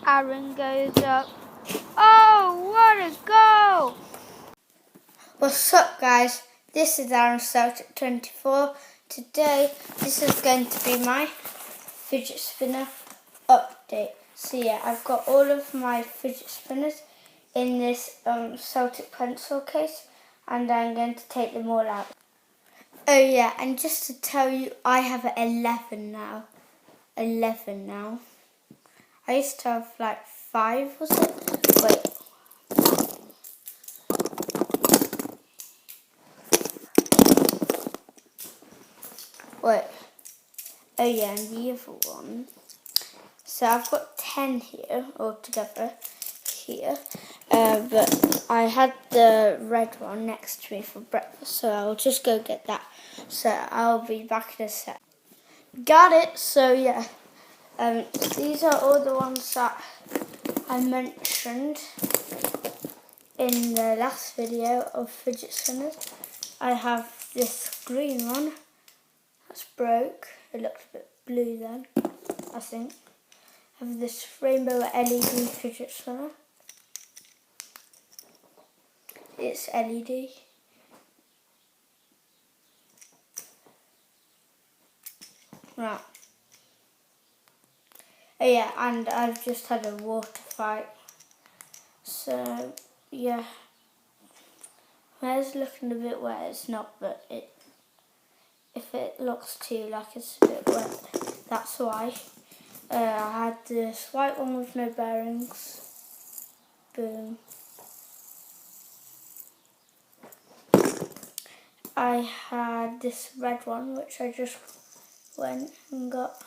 Aaron goes up. Oh, what a goal! What's up, guys? This is Aaron Celtic 24. Today, this is going to be my fidget spinner update. So yeah, I've got all of my fidget spinners in this Celtic pencil case, and I'm going to take them all out. Oh yeah, and just to tell you, I have 11 now. 11 now. I used to have like 5, was it? Wait. Oh yeah, and the other one. So I've got 10 here altogether here. But I had the red one next to me for breakfast, so I'll just go get that. So I'll be back in a sec. Got it. So yeah, these are all the ones that I mentioned in the last video of fidget spinners. I have this green one that's broke. It looks a bit blue then, I think. I have this rainbow LED fidget spinner. It's LED. Right. Oh yeah, and I've just had a water fight. So yeah, it's looking a bit wet. It's not, but if it looks too like it's a bit wet, that's why. I had this white one with no bearings. Boom. I had this red one, which I just went and got.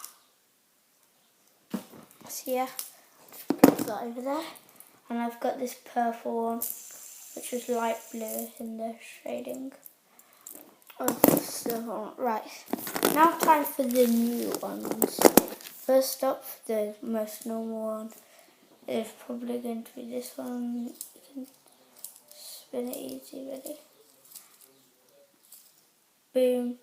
So yeah, just put that over there. And I've got this purple one, which is light blue in the shading of the silver one. Right, now time for the new ones. First up, the most normal one is probably going to be this one. You can spin it easy, ready? Boom.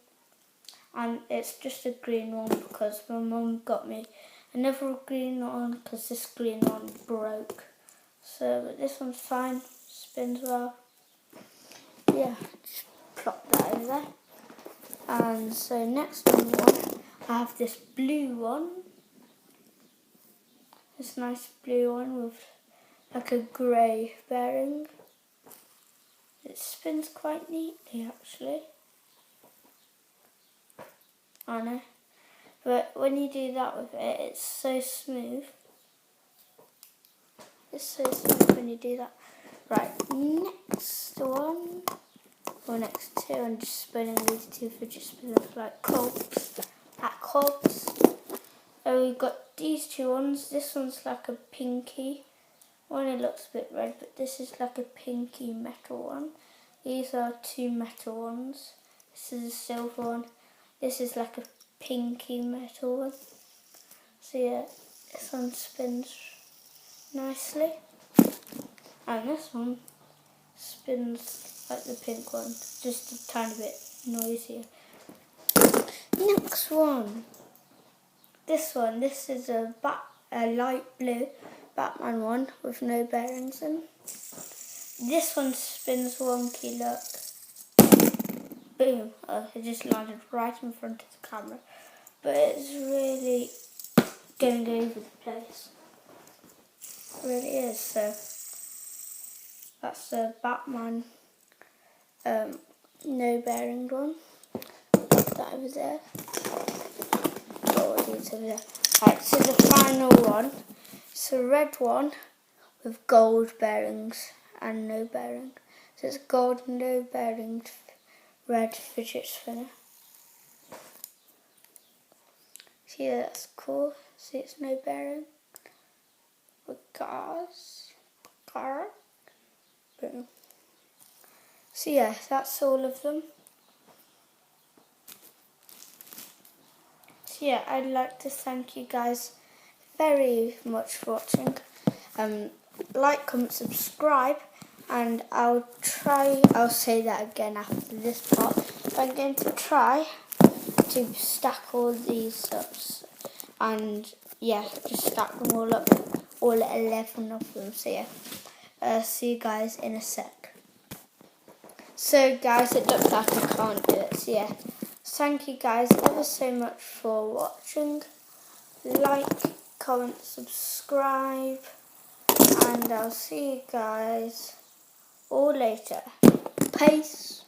And it's just a green one because my mum got me another green one because this green one broke. So, but this one's fine, spins well. Yeah, just plop that over there. And so next one, I have this blue one. This nice blue one with like a grey bearing. It spins quite neatly actually. I know. But when you do that with it, it's so smooth. It's so smooth when you do that. Right, next one. Or next two, I'm just spinning these two fidget spinners like cogs. At cogs. So we've got these two ones. This one's like a pinky one. It looks a bit red, but this is like a pinky metal one. These are two metal ones. This is a silver one. This is like a pinky metal one. So yeah, this one spins nicely. And this one spins like the pink one, just a tiny bit noisier. Next one. This one, this is a light blue Batman one with no bearings in. This one spins wonky, look. Boom. Oh, it just landed right in front of the camera. But it's really going over the place. It really is. So that's the Batman no bearing one. Put that over there. Got all these over there. Right, so the final one. It's a red one with gold bearings and no bearing. So it's gold, no bearing, red fidget spinner. See, that's cool. See, it's no bearing. With cars. Boom. So yeah, that's all of them. So yeah, I'd like to thank you guys very much for watching. Like, comment, subscribe, and I'll say that again after this part. I'm going to try to stack all these up, and yeah, just stack them all up all 11 of them. So yeah, see you guys in a sec. So guys, it looks like I can't do it. So yeah, thank you guys ever so much for watching. Like, comment, subscribe, and I'll see you guys all later. Peace.